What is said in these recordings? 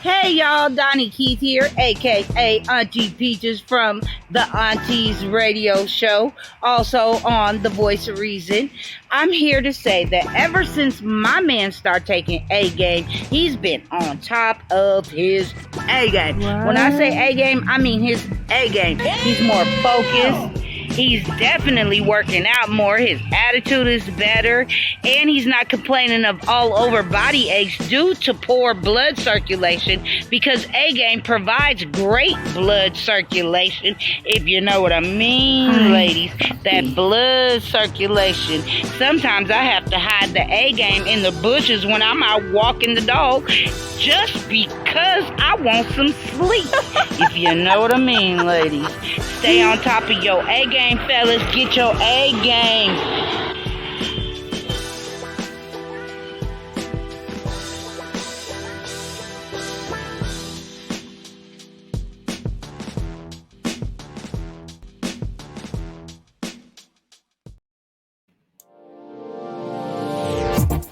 Hey y'all, Donnie Keith here, aka Auntie Peaches from the Aunties Radio Show, also on The Voice of Reason. I'm here to say that ever since my man started taking A game, he's been on top of his A game. When I say A game, I mean his A game. He's more focused. He's definitely working out more. His attitude is better. And he's not complaining of all over body aches due to poor blood circulation, because A-Game provides great blood circulation, if you know what I mean, ladies. That blood circulation. Sometimes I have to hide the A-Game in the bushes when I'm out walking the dog just because I want some sleep, if you know what I mean, ladies. Stay on top of your A-Game, fellas. Get your A-Game.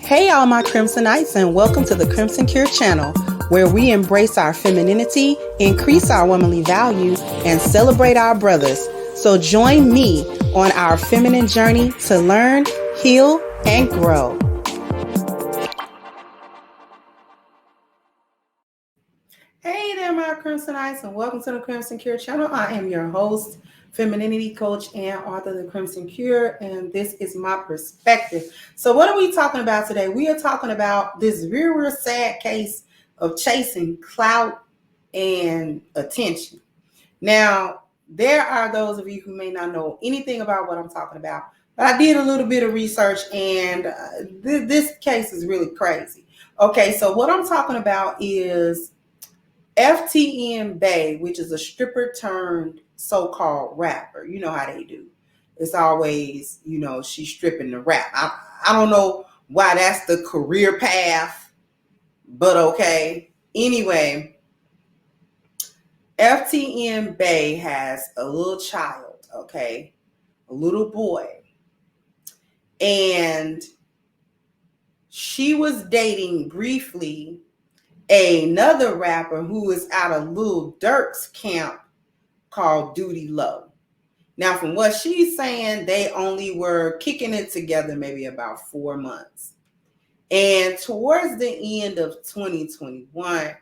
Hey all my Crimsonites, and welcome to the Crimson Cure channel, where we embrace our femininity, increase our womanly value, and celebrate our brothers. So join me on our feminine journey to learn, heal, and grow. Hey there my Crimsonites, and welcome to the Crimson Cure channel. I am your host, femininity coach and author of the Crimson Cure, and this is my perspective. So what are we talking about today? We are talking about this real sad case of chasing clout and attention. Now, there are those of you who may not know anything about what I'm talking about, but I did a little bit of research, and this case is really crazy. Okay, so what I'm talking about is FTN Bae, which is a stripper turned so-called rapper. You know how they do. It's always, she's stripping to rap. I don't know why that's the career path, but okay. Anyway, FTN Bae has a little child, okay? A little boy. And she was dating briefly another rapper who is out of Lil Durk's camp called Doodie Lo. Now, from what she's saying, they only were kicking it together maybe about 4 months. And towards the end of 2021,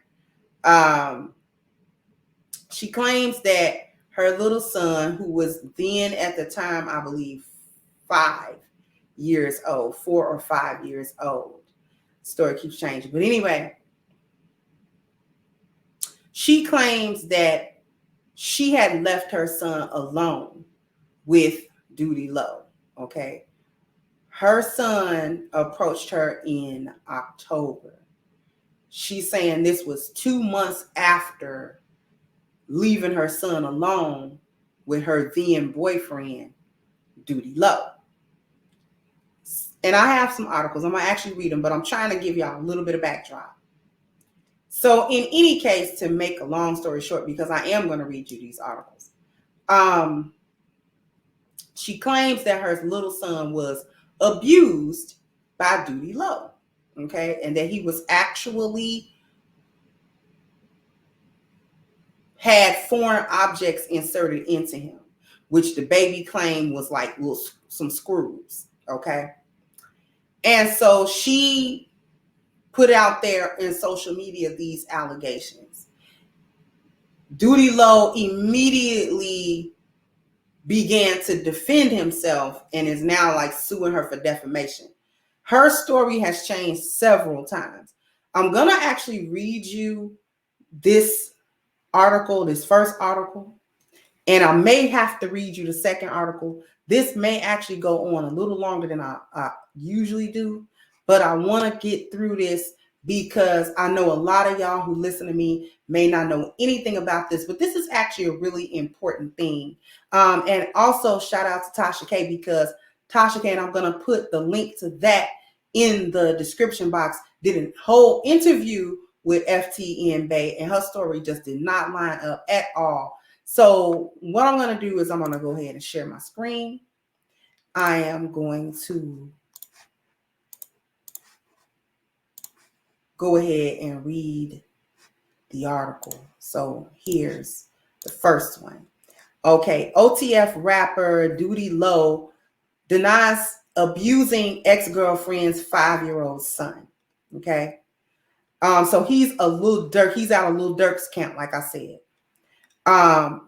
she claims that her little son, who was then at the time, I believe, 5 years old, 4 or 5 years old. Story keeps changing. But anyway, she claims that she had left her son alone with Doodie Lo, okay? Her son approached her in October. She's saying this was 2 months after leaving her son alone with her then boyfriend, Doodie Lo. And I have some articles. I'm going to actually read them, but I'm trying to give y'all a little bit of backdrop. So in any case, to make a long story short, because I am going to read you these articles, she claims that her little son was abused by Doodie Lo, okay, and that he was actually had foreign objects inserted into him, which the baby claimed was like some screws, okay? And so she put out there in social media these allegations. Doodie Lo immediately began to defend himself and is now like suing her for defamation. Her story has changed several times. I'm going to actually read you this article, this first article, and I may have to read you the second article. This may actually go on a little longer than I usually do, but I want to get through this because I know a lot of y'all who listen to me may not know anything about this, but this is actually a really important thing. And also shout out to Tasha K, because Tasha K, and I'm going to put the link to that in the description box, did a whole interview with FTN Bae, and her story just did not line up at all. So what I'm going to do is I'm going to go ahead and share my screen. I am going to go ahead and read the article. So here's the first one. Okay, OTF rapper Doodie Lo denies abusing ex-girlfriend's 5-year-old son. Okay. So he's a Lil Durk. He's out of Lil Durk's camp, like I said.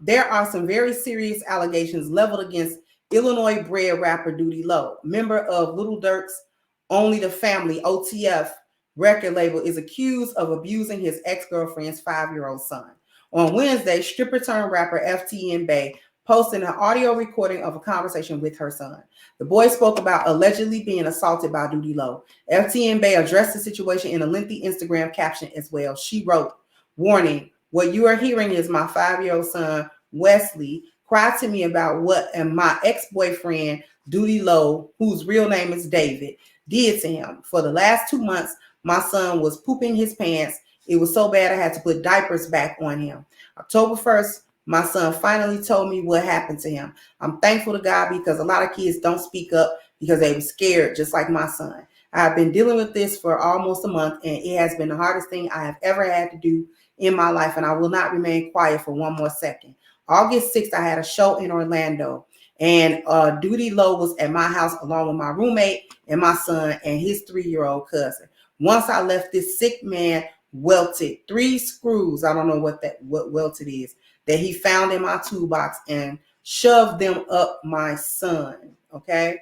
There are some very serious allegations leveled against Illinois-bred rapper Doodie Lo, member of Lil Durk's Only the Family (OTF) record label, is accused of abusing his ex-girlfriend's 5-year-old son. On Wednesday, stripper-turned-rapper FTN Bae posted an audio recording of a conversation with her son. The boy spoke about allegedly being assaulted by Doodie Lo. FTN Bae addressed the situation in a lengthy Instagram caption as well. She wrote, "Warning, what you are hearing is my 5-year-old son, Wesley, cry to me about what and my ex-boyfriend, Doodie Lo, whose real name is David, did to him. For the last 2 months, my son was pooping his pants. It was so bad I had to put diapers back on him. October 1st, my son finally told me what happened to him. I'm thankful to God because a lot of kids don't speak up because they were scared, just like my son. I've been dealing with this for almost a month, and it has been the hardest thing I have ever had to do in my life, and I will not remain quiet for one more second. August 6th, I had a show in Orlando, and Doodie Lo was at my house along with my roommate and my son and his 3-year-old cousin. Once I left, this sick man welted 3 screws, I don't know what welted is, that he found in my toolbox and shoved them up my son, okay?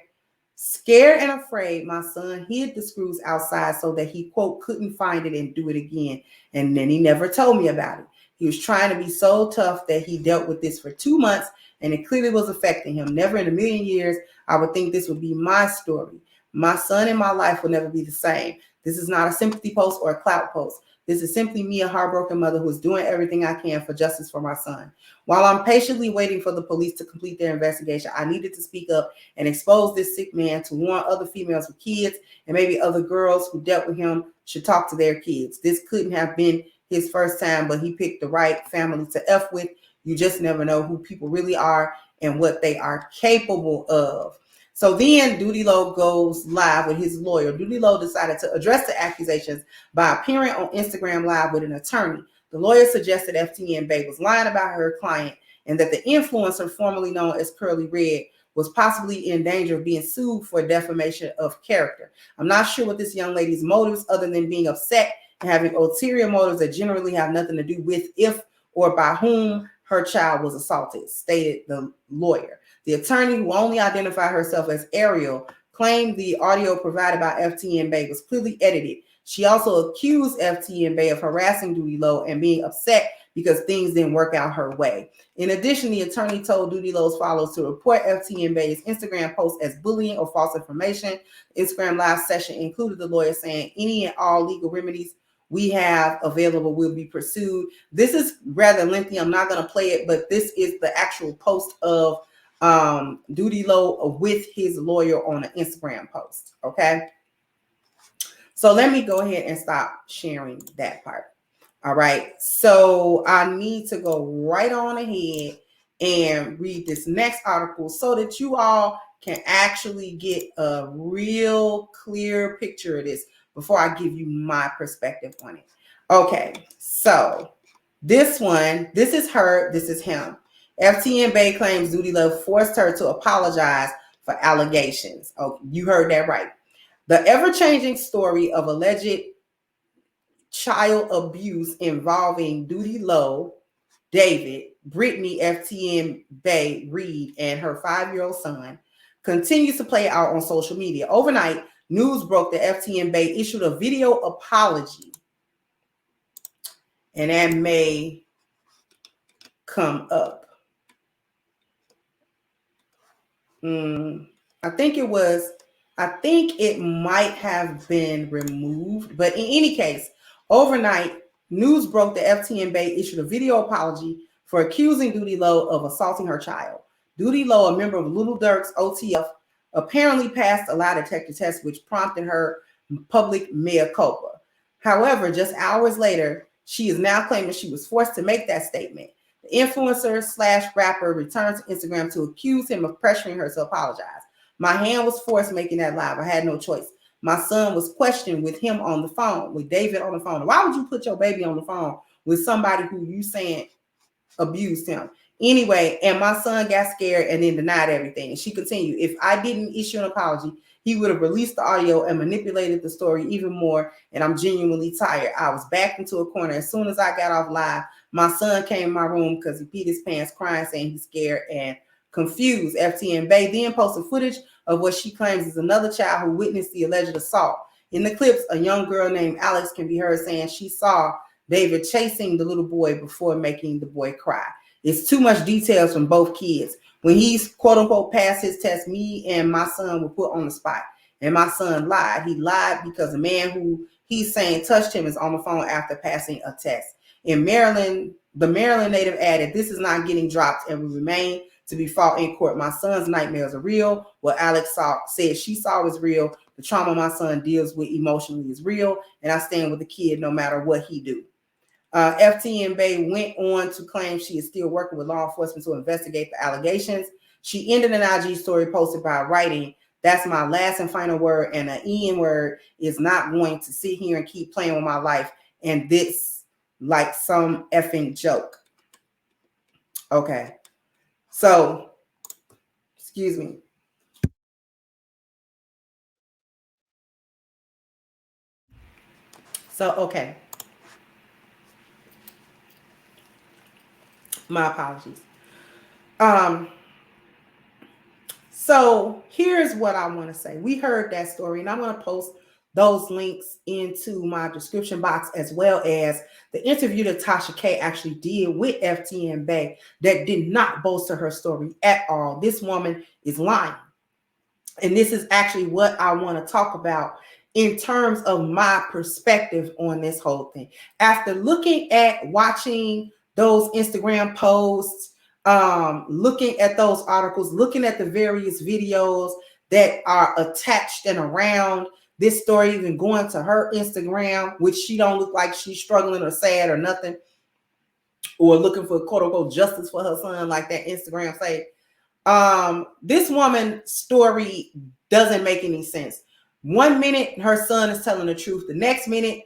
Scared and afraid, my son hid the screws outside so that he, quote, couldn't find it and do it again. And then he never told me about it. He was trying to be so tough that he dealt with this for 2 months, and it clearly was affecting him. Never in a million years I would think this would be my story. My son and my life will never be the same. This is not a sympathy post or a clout post. This is simply me, a heartbroken mother who is doing everything I can for justice for my son. While I'm patiently waiting for the police to complete their investigation, I needed to speak up and expose this sick man to warn other females with kids and maybe other girls who dealt with him should talk to their kids. This couldn't have been his first time, but he picked the right family to F with. You just never know who people really are and what they are capable of." So then Doodie Lo goes live with his lawyer. Doodie Lo decided to address the accusations by appearing on Instagram Live with an attorney. The lawyer suggested FTN Bae was lying about her client and that the influencer, formerly known as Curly Red, was possibly in danger of being sued for defamation of character. I'm not sure what this young lady's motives, other than being upset and having ulterior motives that generally have nothing to do with if or by whom her child was assaulted, stated the lawyer. The attorney, who only identified herself as Ariel, claimed the audio provided by FTN Bae was clearly edited. She also accused FTN Bae of harassing Doodie Lo and being upset because things didn't work out her way. In addition, the attorney told Doodie Lo's followers to report FTN Bae's Instagram post as bullying or false information. Instagram Live session included the lawyer saying any and all legal remedies we have available will be pursued. This is rather lengthy. I'm not going to play it, but this is the actual post of Doodie Lo with his lawyer on an Instagram post. Okay. So let me go ahead and stop sharing that part. All right. So I need to go right on ahead and read this next article so that you all can actually get a real clear picture of this before I give you my perspective on it. Okay. So this one, this is her, this is him. FTN Bae claims Doodie Lo forced her to apologize for allegations. Oh, you heard that right. The ever-changing story of alleged child abuse involving Doodie Lo, David, Brittany FTN Bae Reed, and her 5-year-old son continues to play out on social media. Overnight, news broke that FTN Bae issued a video apology, and that may come up. I think it might have been removed, but in any case, overnight, news broke that FTN Bae issued a video apology for accusing Doodie Lo of assaulting her child. Doodie Lo, a member of Lil Durk's OTF, apparently passed a lie detector test, which prompted her public mea culpa. However, just hours later, she is now claiming she was forced to make that statement. The influencer/rapper returned to Instagram to accuse him of pressuring her to apologize. My hand was forced making that live. I had no choice. My son was questioned with him on the phone, with David on the phone. Why would you put your baby on the phone with somebody who you saying abused him? Anyway, and my son got scared and then denied everything. And she continued, if I didn't issue an apology, he would have released the audio and manipulated the story even more. And I'm genuinely tired. I was backed into a corner. As soon as I got off live, my son came in my room because he peed his pants crying, saying he's scared and confused. FTN Bae then posted footage of what she claims is another child who witnessed the alleged assault. In the clips, a young girl named Alex can be heard saying she saw David chasing the little boy before making the boy cry. It's too much details from both kids. When he's quote unquote passed his test, me and my son were put on the spot. And my son lied. He lied because the man who he's saying touched him is on the phone after passing a test. In Maryland, the Maryland native added, this is not getting dropped and will remain to be fought in court. My son's nightmares are real. What Alex said she saw is real. The trauma my son deals with emotionally is real. And I stand with the kid no matter what he do. FTN Bae went on to claim she is still working with law enforcement to investigate the allegations. She ended an IG story posted by writing, that's my last and final word, and an N word is not going to sit here and keep playing with my life and this like some effing joke. Okay. So, excuse me. So, okay. My apologies. So here's what I want to say. We heard that story, and I'm going to post those links into my description box, as well as the interview that Tasha K actually did with FTN Bae that did not bolster her story at all. This woman is lying. And this is actually what I want to talk about in terms of my perspective on this whole thing. After watching those Instagram posts, looking at those articles, looking at the various videos that are attached and around this story, even going to her Instagram, which she don't look like she's struggling or sad or nothing, or looking for quote unquote justice for her son, like that Instagram say. This woman's story doesn't make any sense. 1 minute her son is telling the truth. The next minute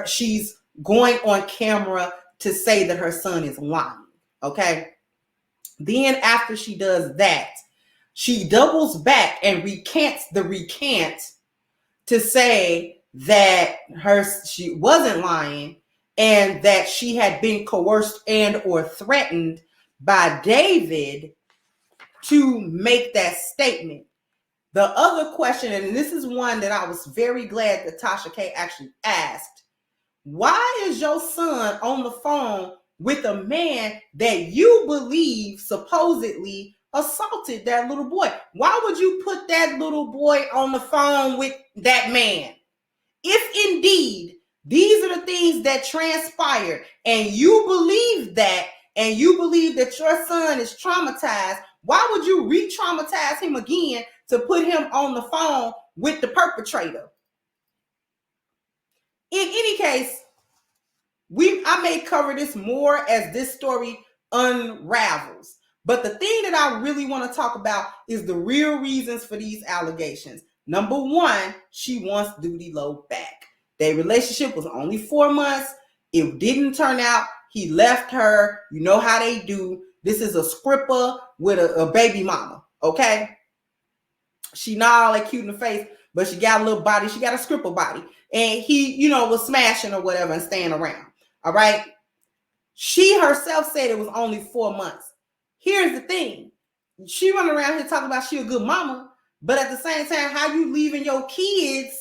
she's going on camera to say that her son is lying. Okay. Then after she does that, she doubles back and recants the recant to say that she wasn't lying and that she had been coerced and or threatened by David to make that statement. The other question, and this is one that I was very glad that Tasha K actually asked, why is your son on the phone with a man that you believe supposedly assaulted that little boy? Why would you put that little boy on the phone with that man? If indeed these are the things that transpired and you believe that, and you believe that your son is traumatized, why would you re-traumatize him again to put him on the phone with the perpetrator? In any case, I may cover this more as this story unravels. But the thing that I really want to talk about is the real reasons for these allegations. Number one, she wants Doodie Lo back. Their relationship was only 4 months. It didn't turn out. He left her. You know how they do. This is a scripper with a baby mama, okay? She not all that cute in the face, but she got a little body. She got a scripper body. And he, was smashing or whatever and staying around, all right? She herself said it was only 4 months. Here's the thing. She running around here talking about she a good mama, but at the same time, how you leaving your kids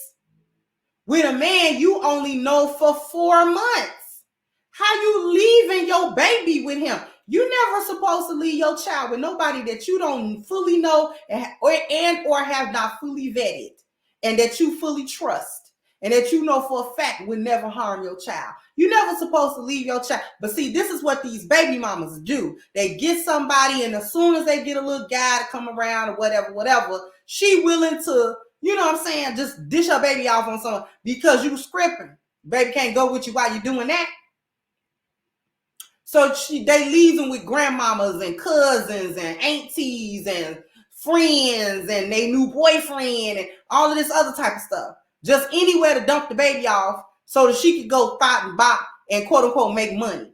with a man you only know for 4 months? How you leaving your baby with him? You never supposed to leave your child with nobody that you don't fully know or have not fully vetted, and that you fully trust, and that you know for a fact would never harm your child. You never supposed to leave your child. But see, this is what these baby mamas do. They get somebody, and as soon as they get a little guy to come around or whatever, she willing to, just dish her baby off on someone because you scripting. Baby can't go with you while you're doing that. So they leave them with grandmamas and cousins and aunties and friends and their new boyfriend and all of this other type of stuff. just anywhere to dump the baby off so that she could go thought and bop and quote unquote make money.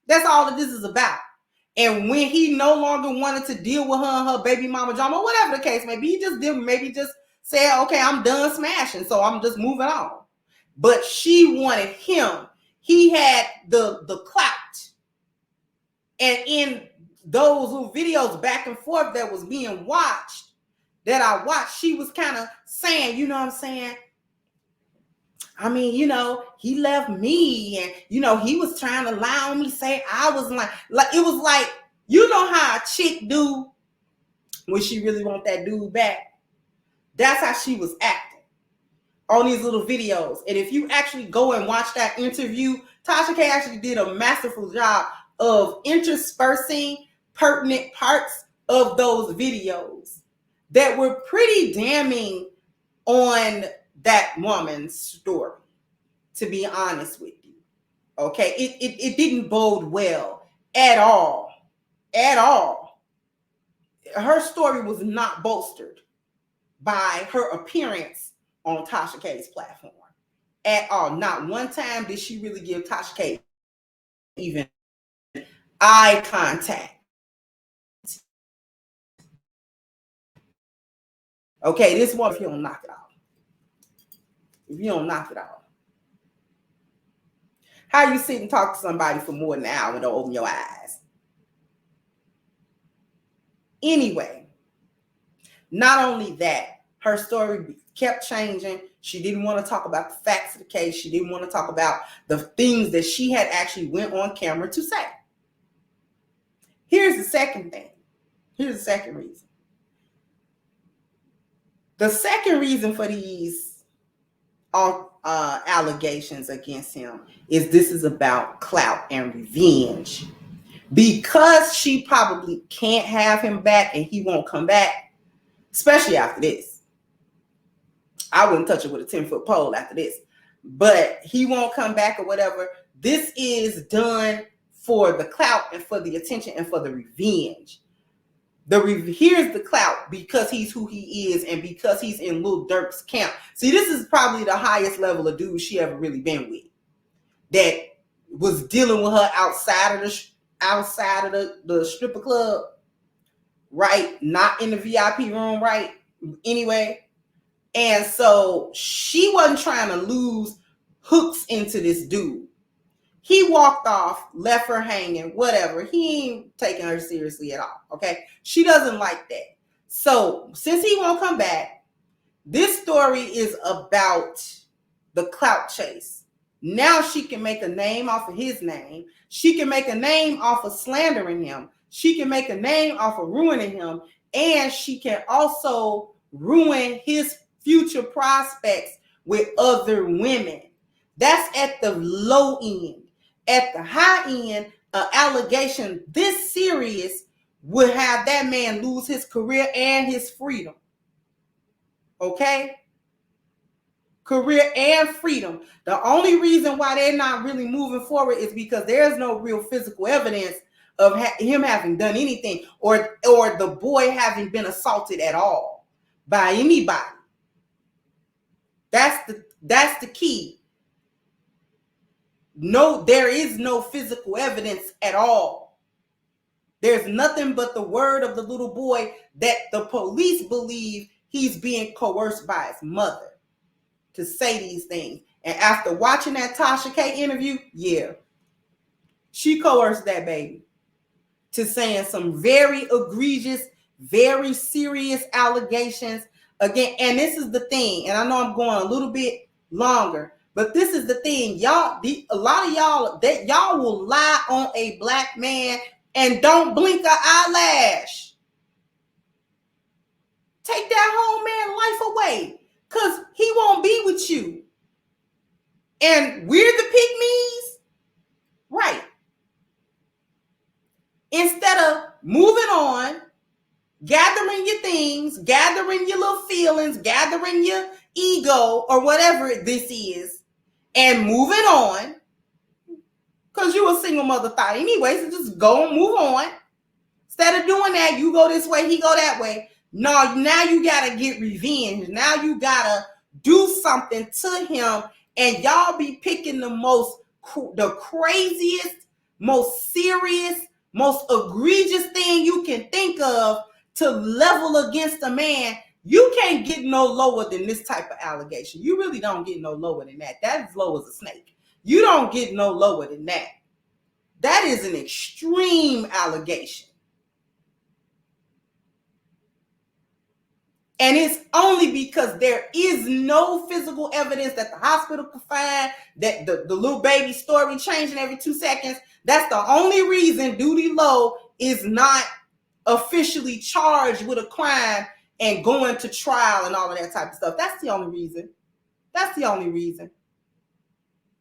That's all that this is about. And when he no longer wanted to deal with her and her baby mama drama, whatever the case may be, he just did maybe just said, okay, I'm done smashing, so I'm just moving on. But she wanted him. He had the clout. And in those little videos back and forth that was being watched, that I watched, she was kind of saying, you know what I'm saying? I mean, you know, he left me and, you know, he was trying to lie on me, say I was like, it was like, you know how a chick do when she really want that dude back? That's how she was acting on these little videos. And if you actually go and watch that interview, Tasha K actually did a masterful job of interspersing pertinent parts of those videos that were pretty damning on that woman's story, to be honest with you. Okay, it didn't bode well at all. At all. Her story was not bolstered by her appearance on Tasha K's platform at all. Not one time did she really give Tasha K even eye contact. Okay, this one, if you don't knock it off. If you don't knock it off. How you sit and talk to somebody for more than an hour and don't open your eyes? Anyway, not only that, her story kept changing. She didn't want to talk about the facts of the case. She didn't want to talk about the things that she had actually went on camera to say. Here's the second thing. Here's the second reason. The second reason for these allegations against him is this is about clout and revenge. Because she probably can't have him back and he won't come back, especially after this. I wouldn't touch it with a 10-foot pole after this. But he won't come back or whatever. This is done for the clout and for the attention and for the revenge. Here's the clout because he's who he is and because he's in Lil Durk's camp. See, this is probably the highest level of dude she ever really been with. That was dealing with her outside of the stripper club, right? Not in the VIP room, right? Anyway. And so she wasn't trying to lose hooks into this dude. He walked off, left her hanging, whatever. He ain't taking her seriously at all, okay? She doesn't like that. So since he won't come back, this story is about the clout chase. Now she can make a name off of his name. She can make a name off of slandering him. She can make a name off of ruining him. And she can also ruin his future prospects with other women. That's at the low end. At the high end, an allegation this serious would have that man lose his career and his freedom. Okay? Career and freedom. The only reason why they're not really moving forward is because there's no real physical evidence of him having done anything or the boy having been assaulted at all by anybody. That's the key. No, there is no physical evidence at all. There's nothing but the word of the little boy that the police believe he's being coerced by his mother to say these things. And after watching that Tasha K interview, yeah, she coerced that baby to saying some very egregious, very serious allegations again. And this is the thing, and I know I'm going a little bit longer, but this is the thing, y'all. A lot of y'all that y'all will lie on a black man and don't blink an eyelash. Take that whole man's life away, cause he won't be with you. And we're the pygmies, right? Instead of moving on, gathering your things, gathering your little feelings, gathering your ego or whatever this is, and moving on, because you a single mother thought anyway, so just go and move on. Instead of doing that, you go this way, he go that way. No, now you gotta get revenge. Now you gotta do something to him, and y'all be picking the craziest, most serious, most egregious thing you can think of to level against a man. You can't get no lower than this type of allegation. You really don't get no lower than that. That is low as a snake. You don't get no lower than that. That is an extreme allegation. And it's only because there is no physical evidence that the hospital could find, that the little baby story changing every 2 seconds. That's the only reason Doodie Lo is not officially charged with a crime and going to trial and all of that type of stuff. That's the only reason. That's the only reason.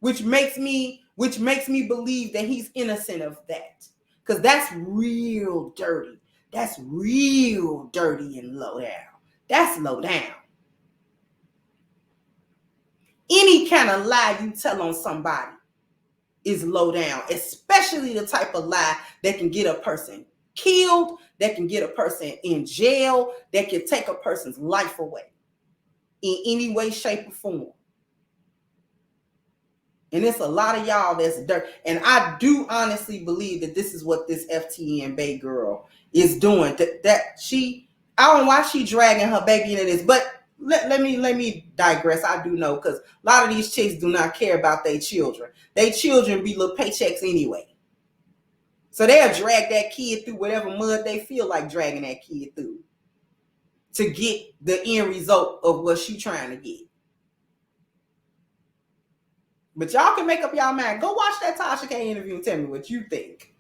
Which makes me believe that he's innocent of that. Because that's real dirty. That's real dirty and low down. That's low down. Any kind of lie you tell on somebody is low down, especially the type of lie that can get a person killed, that can get a person in jail, that can take a person's life away in any way, shape, or form. And it's a lot of y'all that's dirt. And I do honestly believe that this is what this FTN Bae girl is doing. I don't know why she dragging her baby into this, but let me digress. I do know, because a lot of these chicks do not care about their children. Their children be little paychecks anyway. So they'll drag that kid through whatever mud they feel like dragging that kid through to get the end result of what she trying to get. But y'all can make up y'all mind. Go watch that Tasha K interview and tell me what you think.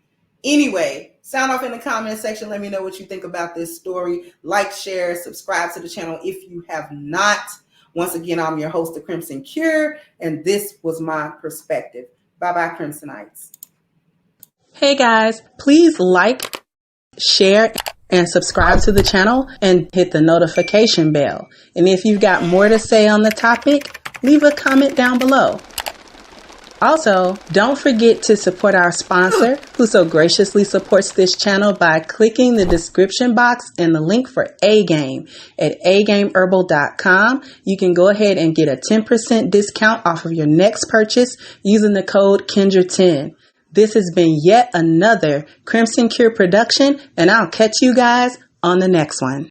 Anyway, sound off in the comment section. Let me know what you think about this story. Like, share, subscribe to the channel if you have not. Once again, I'm your host, The Crimson Cure, and this was my perspective. Bye-bye, Crimsonites. Hey guys, please like, share, and subscribe to the channel and hit the notification bell. And if you've got more to say on the topic, leave a comment down below. Also, don't forget to support our sponsor, who so graciously supports this channel by clicking the description box and the link for A-Game at agameherbal.com. You can go ahead and get a 10% discount off of your next purchase using the code Kendra10. This has been yet another Crimson Cure production, and I'll catch you guys on the next one.